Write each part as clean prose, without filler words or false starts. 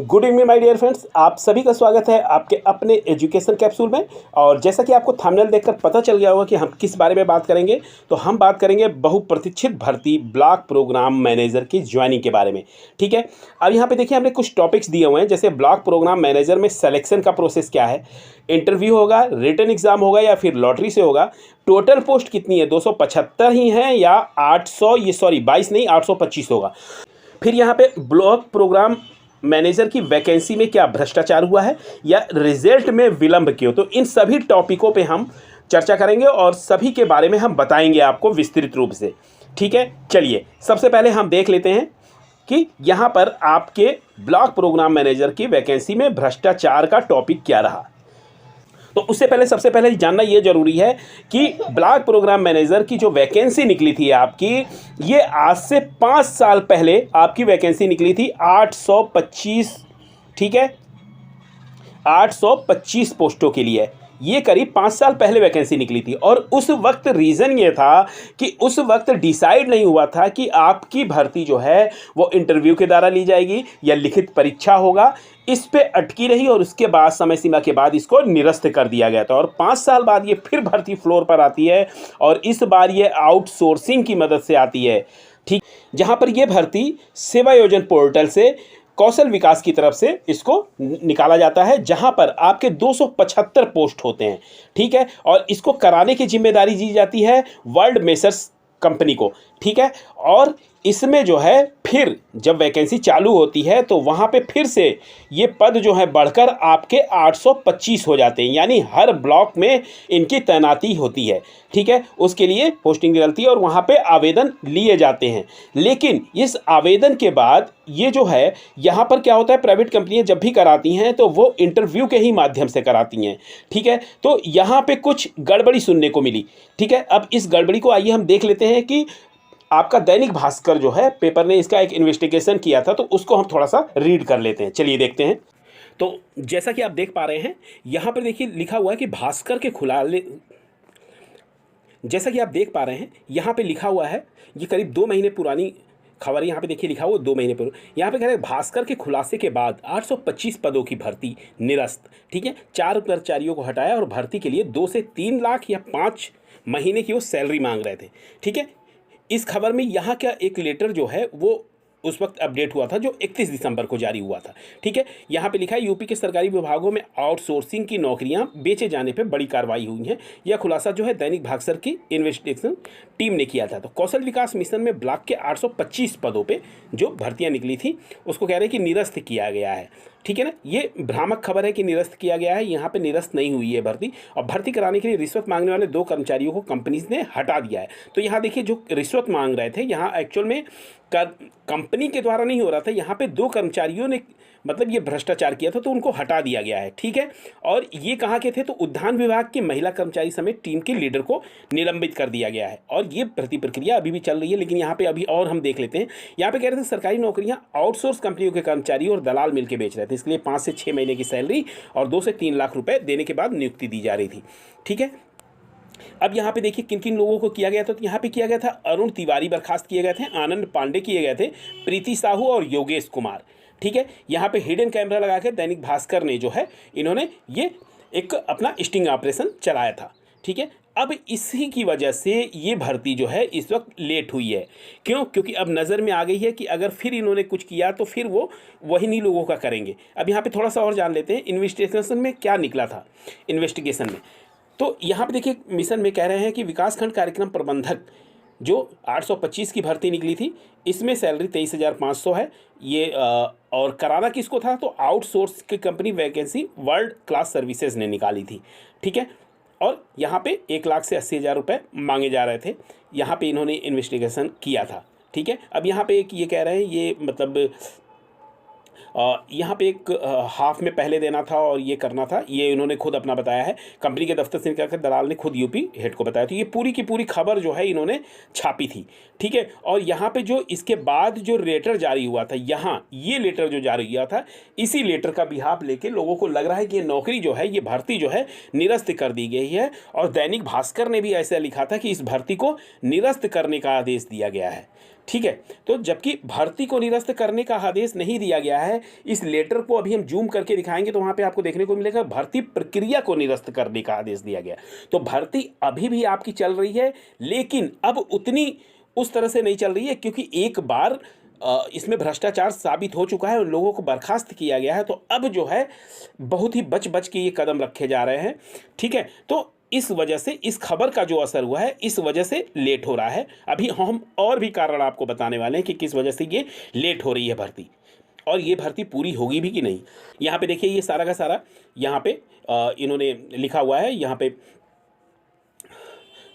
Good evening my dear friends, आप सभी का स्वागत है आपके अपने एजुकेशन कैप्सूल में। और जैसा कि आपको थंबनेल देखकर पता चल गया होगा कि हम किस बारे में बात करेंगे, तो हम बात करेंगे बहुप्रतीक्षित भर्ती ब्लॉक प्रोग्राम मैनेजर की ज्वाइनिंग के बारे में। ठीक है, अब यहाँ पे देखिए हमने कुछ टॉपिक्स दिए हुए हैं, जैसे ब्लॉक प्रोग्राम मैनेजर में सिलेक्शन का प्रोसेस क्या है, इंटरव्यू होगा, रिटन एग्जाम होगा या फिर लॉटरी से होगा, टोटल पोस्ट कितनी है 275 ही हैं या 22 नहीं 825 होगा। फिर यहाँ पे ब्लॉक प्रोग्राम मैनेजर की वैकेंसी में क्या भ्रष्टाचार हुआ है या रिजल्ट में विलंब क्यों, तो इन सभी टॉपिकों पे हम चर्चा करेंगे और सभी के बारे में हम बताएंगे आपको विस्तृत रूप से। ठीक है, चलिए सबसे पहले हम देख लेते हैं कि यहाँ पर आपके ब्लॉक प्रोग्राम मैनेजर की वैकेंसी में भ्रष्टाचार का टॉपिक क्या रहा। तो उससे पहले सबसे पहले जानना ये जरूरी है कि ब्लॉक प्रोग्राम मैनेजर की जो वैकेंसी निकली थी आपकी, ये आज से 5 साल पहले आपकी वैकेंसी निकली थी 825। ठीक है, 825 पोस्टों के लिए ये करीब 5 साल पहले वैकेंसी निकली थी। और उस वक्त रीज़न ये था कि उस वक्त डिसाइड नहीं हुआ था कि आपकी भर्ती जो है वो इंटरव्यू के द्वारा ली जाएगी या लिखित परीक्षा होगा। इस पे अटकी रही और उसके बाद समय सीमा के बाद इसको निरस्त कर दिया गया था। और 5 साल बाद ये फिर भर्ती फ्लोर पर आती है और इस बार ये आउटसोर्सिंग की मदद से आती है। ठीक, जहाँ पर ये भर्ती सेवा योजन पोर्टल से कौशल विकास की तरफ से इसको निकाला जाता है, जहां पर आपके 275 पोस्ट होते हैं। ठीक है, और इसको कराने की जिम्मेदारी दी जाती है वर्ल्ड मेसर्स कंपनी को। ठीक है, और इसमें जो है फिर जब वैकेंसी चालू होती है तो वहाँ पे फिर से ये पद जो है बढ़कर आपके 825 हो जाते हैं, यानी हर ब्लॉक में इनकी तैनाती होती है। ठीक है, उसके लिए पोस्टिंग निकलती है और वहाँ पे आवेदन लिए जाते हैं। लेकिन इस आवेदन के बाद ये जो है यहाँ पर क्या होता है, प्राइवेट कंपनियाँ जब भी कराती हैं तो वो इंटरव्यू के ही माध्यम से कराती हैं। ठीक है, तो यहाँ पे कुछ गड़बड़ी सुनने को मिली। ठीक है, अब इस गड़बड़ी को आइए हम देख लेते हैं कि आपका दैनिक भास्कर जो है पेपर ने इसका एक इन्वेस्टिगेशन किया था, तो उसको हम थोड़ा सा रीड कर लेते हैं। चलिए देखते हैं। तो जैसा कि आप देख पा रहे हैं यहाँ पर देखिए लिखा हुआ है कि भास्कर के खुलासे, जैसा कि आप देख पा रहे हैं यहाँ पे लिखा हुआ है, ये करीब 2 महीने पुरानी खबर यहाँ पे देखिए लिखा हुआ 2 महीने पूर्व। यहाँ पे कह रहे हैं भास्कर के खुलासे के बाद 825 पदों की भर्ती निरस्त। ठीक है, 4 कर्मचारियों को हटाया और भर्ती के लिए 2 से 3 लाख या 5 महीने की वो सैलरी मांग रहे थे। ठीक है, इस खबर में यहाँ का एक लेटर जो है वो उस वक्त अपडेट हुआ था जो 31 दिसंबर को जारी हुआ था। ठीक है, यहाँ पे लिखा है यूपी के सरकारी विभागों में आउटसोर्सिंग की नौकरियां बेचे जाने पे बड़ी कार्रवाई हुई है। यह खुलासा जो है दैनिक भास्कर की इन्वेस्टिगेशन टीम ने किया था। तो कौशल विकास मिशन में ब्लॉक के 825 पदों पे जो भर्तियां निकली थी उसको कह रहे हैं कि निरस्त किया गया है। ठीक है ना, ये भ्रामक खबर है कि निरस्त किया गया है, यहाँ पे निरस्त नहीं हुई है भर्ती। और भर्ती कराने के लिए रिश्वत मांगने वाले 2 कर्मचारियों को कंपनीज ने हटा दिया है। तो यहाँ देखिए जो रिश्वत मांग रहे थे यहाँ एक्चुअल में कंपनी के द्वारा नहीं हो रहा था, यहाँ पे 2 कर्मचारियों ने मतलब ये भ्रष्टाचार किया था तो उनको हटा दिया गया है। ठीक है, और ये कहाँ के थे, तो उद्यान विभाग के महिला कर्मचारी समेत टीम के लीडर को निलंबित कर दिया गया है। और ये भर्ती प्रक्रिया अभी भी चल रही है। लेकिन यहाँ पे अभी और हम देख लेते हैं, यहाँ पे कह रहे थे सरकारी नौकरियाँ आउटसोर्स कंपनियों के कर्मचारी और दलाल मिलकर बेच रहे थे। इसके लिए 5 से 6 महीने की सैलरी और 2 से 3 लाख रुपए देने के बाद नियुक्ति दी जा रही थी। ठीक है, अब यहाँ पे देखिए किन किन लोगों को किया गया था। तो यहाँ पे किया गया था अरुण तिवारी बर्खास्त किए गए थे, आनंद पांडे किए गए थे, प्रीति साहू और योगेश कुमार। ठीक है, यहाँ पे हिडन कैमरा लगा के दैनिक भास्कर ने जो है इन्होंने ये एक अपना स्टिंग ऑपरेशन चलाया था। ठीक है, अब इसी की वजह से ये भर्ती जो है इस वक्त लेट हुई है। क्यों? क्योंकि अब नज़र में आ गई है कि अगर फिर इन्होंने कुछ किया तो फिर वो वही नहीं लोगों का करेंगे। अब यहाँ पे थोड़ा सा और जान लेते हैं इन्वेस्टिगेशन में क्या निकला था। इन्वेस्टिगेशन में तो यहाँ पे देखिए मिशन में कह रहे हैं कि विकासखंड कार्यक्रम प्रबंधक जो 825 की भर्ती निकली थी, इसमें सैलरी 23,500 है। ये और कराना किसको था, तो आउटसोर्स की company vacancy world class services ने निकाली थी। ठीक है, और यहाँ पे 1 लाख से 80,000 रुपये मांगे जा रहे थे। यहाँ पे इन्होंने इन्वेस्टिगेशन किया था। ठीक है, अब यहाँ पे एक ये कह रहे हैं ये मतलब यहाँ पे एक हाफ में पहले देना था और ये करना था, ये इन्होंने खुद अपना बताया है। कंपनी के दफ्तर से निकलकर दलाल ने खुद यूपी हेड को बताया। तो ये पूरी की पूरी खबर जो है इन्होंने छापी थी। ठीक है, और यहाँ पे जो इसके बाद जो लेटर जारी हुआ था, यहाँ ये लेटर जो जारी हुआ था, इसी लेटर का बिहाफ लेके लोगों को लग रहा है कि ये नौकरी जो है, ये भर्ती जो है निरस्त कर दी गई है। और दैनिक भास्कर ने भी ऐसा लिखा था कि इस भर्ती को निरस्त करने का आदेश दिया गया है। ठीक है। तो जबकि भर्ती को निरस्त करने का आदेश नहीं दिया गया है, इस लेटर को अभी हम जूम करके दिखाएंगे तो वहाँ पे आपको देखने को मिलेगा भर्ती प्रक्रिया को निरस्त करने का आदेश दिया गया। तो भर्ती अभी भी आपकी चल रही है, लेकिन अब उतनी उस तरह से नहीं चल रही है, क्योंकि एक बार इसमें भ्रष्टाचार साबित हो चुका है और लोगों को बर्खास्त किया गया है। तो अब जो है बहुत ही बच बच के ये कदम रखे जा रहे हैं। ठीक है, तो इस वजह से इस खबर का जो असर हुआ है, इस वजह से लेट हो रहा है। अभी हम और भी कारण आपको बताने वाले हैं कि किस वजह से ये लेट हो रही है भर्ती, और ये भर्ती पूरी होगी भी कि नहीं। यहाँ पे देखिए, ये सारा का सारा यहाँ पे इन्होंने लिखा हुआ है। यहाँ पे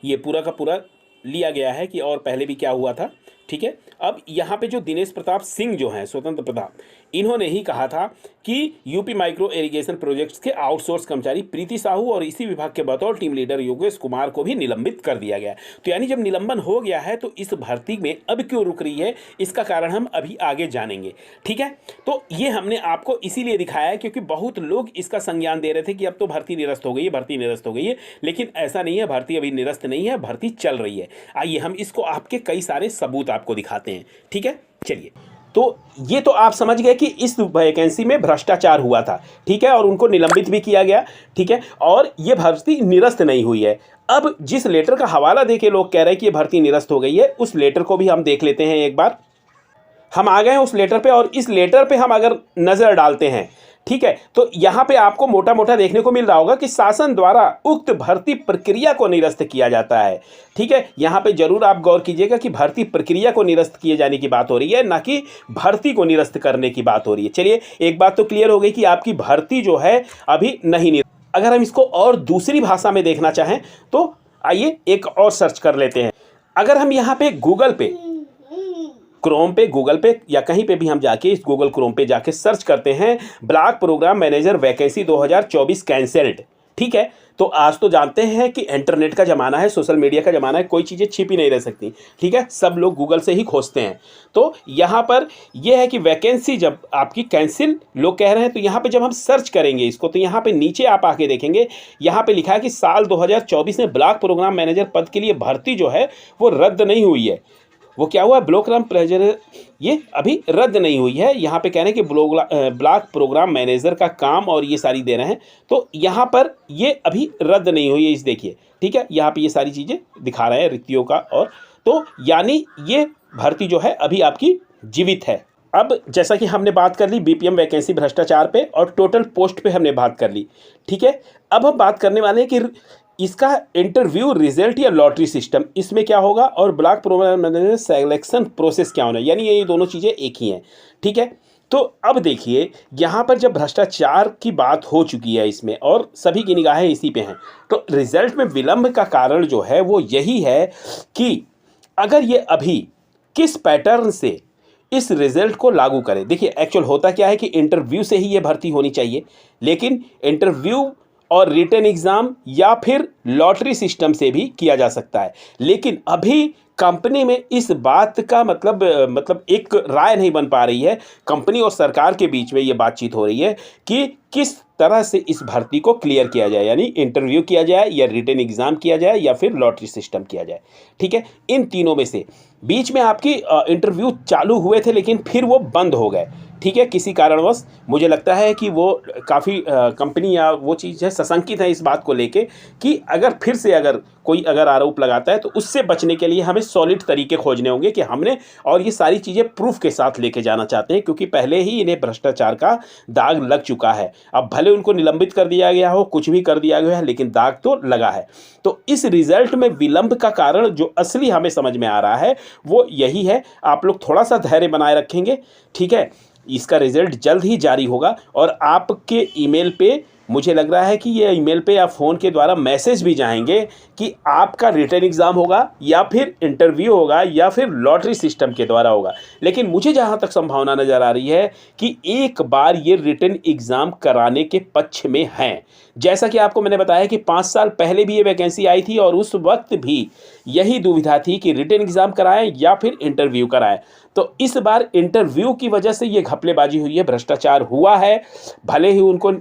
ये पूरा का पूरा लिया गया है कि और पहले भी क्या हुआ था। ठीक है, अब यहाँ पे जो दिनेश प्रताप सिंह जो हैं, स्वतंत्र प्रताप, इन्होंने ही कहा था कि यूपी माइक्रो इरिगेशन प्रोजेक्ट्स के आउटसोर्स कर्मचारी प्रीति साहू और इसी विभाग के बतौर टीम लीडर योगेश कुमार को भी निलंबित कर दिया गया। तो यानी जब निलंबन हो गया है तो इस भर्ती में अब क्यों रुक रही है, इसका कारण हम अभी आगे जानेंगे। ठीक है, तो ये हमने आपको इसीलिए दिखाया है क्योंकि बहुत लोग इसका संज्ञान दे रहे थे कि अब तो भर्ती निरस्त हो गई है, भर्ती निरस्त हो गई है, लेकिन ऐसा नहीं है, भर्ती अभी निरस्त नहीं है, भर्ती चल रही है। आइए हम इसको आपके कई सारे सबूत आपको दिखाते हैं। ठीक है, चलिए। तो ये तो आप समझ गए कि इस वैकेंसी में भ्रष्टाचार हुआ था। ठीक है, और उनको निलंबित भी किया गया। ठीक है, और ये भर्ती निरस्त नहीं हुई है। अब जिस लेटर का हवाला देके लोग कह रहे हैं कि ये भर्ती निरस्त हो गई है, उस लेटर को भी हम देख लेते हैं एक बार। हम आ गए हैं उस लेटर पे, और इस लेटर पे हम अगर नज़र डालते हैं, ठीक है, तो यहाँ पे आपको मोटा मोटा देखने को मिल रहा होगा कि शासन द्वारा उक्त भर्ती प्रक्रिया को निरस्त किया जाता है। ठीक है, यहाँ पे जरूर आप गौर कीजिएगा कि भर्ती प्रक्रिया को निरस्त किए जाने की बात हो रही है, ना कि भर्ती को निरस्त करने की बात हो रही है। चलिए, एक बात तो क्लियर हो गई कि आपकी भर्ती जो है अभी नहीं निरस्त। अगर हम इसको और दूसरी भाषा में देखना चाहें तो आइए एक और सर्च कर लेते हैं। अगर हम यहाँ पे गूगल पे, क्रोम पे, गूगल पे या कहीं पे भी हम जाके इस गूगल क्रोम पे जाके सर्च करते हैं block programme manager vacancy 2024 cancelled. ठीक है, तो आज तो जानते हैं कि इंटरनेट का ज़माना है, सोशल मीडिया का ज़माना है, कोई चीज़ें छिपी नहीं रह सकती। ठीक है, सब लोग गूगल से ही खोजते हैं। तो यहाँ पर यह है कि वैकेंसी जब आपकी कैंसिल लोग कह रहे हैं, तो यहाँ पे जब हम सर्च करेंगे इसको, तो यहाँ पे नीचे आप आके देखेंगे, यहाँ पे लिखा है कि साल 2024 में ब्लॉक प्रोग्राम मैनेजर पद के लिए भर्ती जो है वो रद्द नहीं हुई है। वो क्या हुआ, ब्लॉक प्रेजर, ये अभी रद्द नहीं हुई है। यहाँ पे कह रहे हैं कि ब्लॉक प्रोग्राम मैनेजर का काम और ये सारी दे रहे हैं, तो यहाँ पर ये अभी रद्द नहीं हुई है, इस देखिए। ठीक है, यहाँ पे ये सारी चीज़ें दिखा रहे हैं रिक्तियों का, और तो यानी ये भर्ती जो है अभी आपकी जीवित है। अब जैसा कि हमने बात कर ली बीपीएम वैकेंसी भ्रष्टाचार पे और टोटल पोस्ट पे हमने बात कर ली। ठीक है, अब हम बात करने वाले हैं कि इसका इंटरव्यू रिजल्ट या लॉटरी सिस्टम, इसमें क्या होगा, और block programme manager selection process क्या होना है, यानी ये दोनों चीज़ें एक ही हैं। ठीक है, तो अब देखिए, यहाँ पर जब भ्रष्टाचार की बात हो चुकी है इसमें और सभी की निगाहें इसी पे हैं, तो रिजल्ट में विलंब का कारण जो है वो यही है कि अगर ये अभी किस पैटर्न से इस रिजल्ट को लागू करें। देखिए, एक्चुअल होता क्या है कि इंटरव्यू से ही ये भर्ती होनी चाहिए, लेकिन इंटरव्यू और रिटन एग्ज़ाम या फिर लॉटरी सिस्टम से भी किया जा सकता है। लेकिन अभी कंपनी में इस बात का मतलब एक राय नहीं बन पा रही है। कंपनी और सरकार के बीच में ये बातचीत हो रही है कि किस तरह से इस भर्ती को क्लियर किया जाए, यानी इंटरव्यू किया जाए या रिटन एग्ज़ाम किया जाए या फिर लॉटरी सिस्टम किया जाए। ठीक है, इन तीनों में से बीच में आपकी इंटरव्यू चालू हुए थे, लेकिन फिर वो बंद हो गए। ठीक है, किसी कारणवश मुझे लगता है कि वो काफ़ी कंपनी या वो चीज़ है सशंकित है इस बात को लेके कि अगर फिर से अगर कोई आरोप लगाता है तो उससे बचने के लिए हमें सॉलिड तरीके खोजने होंगे कि हमने, और ये सारी चीज़ें प्रूफ के साथ लेके जाना चाहते हैं, क्योंकि पहले ही इन्हें भ्रष्टाचार का दाग लग चुका है। अब भले उनको निलंबित कर दिया गया हो, कुछ भी कर दिया गया है, लेकिन दाग तो लगा है। तो इस रिजल्ट में विलंब का कारण जो असली हमें समझ में आ रहा है वो यही है। आप लोग थोड़ा सा धैर्य बनाए रखेंगे। ठीक है, इसका रिजल्ट जल्द ही जारी होगा, और आपके ईमेल पे मुझे लग रहा है कि ये ईमेल पे या फ़ोन के द्वारा मैसेज भी जाएंगे कि आपका रिटन एग्ज़ाम होगा या फिर इंटरव्यू होगा या फिर लॉटरी सिस्टम के द्वारा होगा। लेकिन मुझे जहाँ तक संभावना नज़र आ रही है कि एक बार ये रिटन एग्ज़ाम कराने के पक्ष में हैं। जैसा कि आपको मैंने बताया कि 5 साल पहले भी ये वैकेंसी आई थी और उस वक्त भी यही दुविधा थी कि रिटन एग्ज़ाम कराएं या फिर इंटरव्यू कराएं। तो इस बार इंटरव्यू की वजह से ये घपलेबाजी हुई है, भ्रष्टाचार हुआ है। भले ही उनको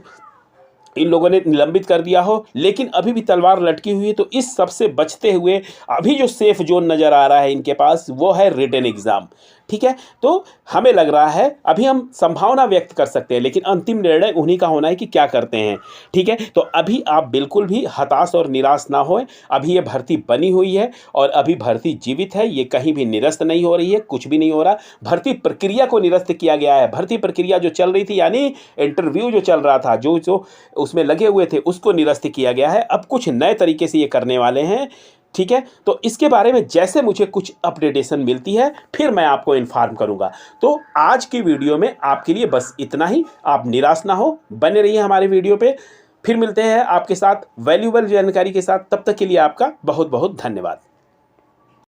इन लोगों ने निलंबित कर दिया हो, लेकिन अभी भी तलवार लटकी हुई है। तो इस सब से बचते हुए अभी जो सेफ जोन नज़र आ रहा है इनके पास, वो है रिटन एग्ज़ाम। ठीक है, तो हमें लग रहा है अभी हम संभावना व्यक्त कर सकते हैं, लेकिन अंतिम निर्णय उन्हीं का होना है कि क्या करते हैं। ठीक है, तो अभी आप बिल्कुल भी हताश और निराश ना होएं। अभी ये भर्ती बनी हुई है और अभी भर्ती जीवित है, ये कहीं भी निरस्त नहीं हो रही है, कुछ भी नहीं हो रहा। भर्ती प्रक्रिया को निरस्त किया गया है। भर्ती प्रक्रिया जो चल रही थी, यानी इंटरव्यू जो चल रहा था, जो जो उसमें लगे हुए थे, उसको निरस्त किया गया है। अब कुछ नए तरीके से ये करने वाले हैं। ठीक है, तो इसके बारे में जैसे मुझे कुछ अपडेटेशन मिलती है फिर मैं आपको इन्फॉर्म करूंगा। तो आज की वीडियो में आपके लिए बस इतना ही। आप निराश ना हो, बने रहिए हमारे वीडियो पे। फिर मिलते हैं आपके साथ वैल्यूएबल जानकारी के साथ। तब तक के लिए आपका बहुत बहुत धन्यवाद।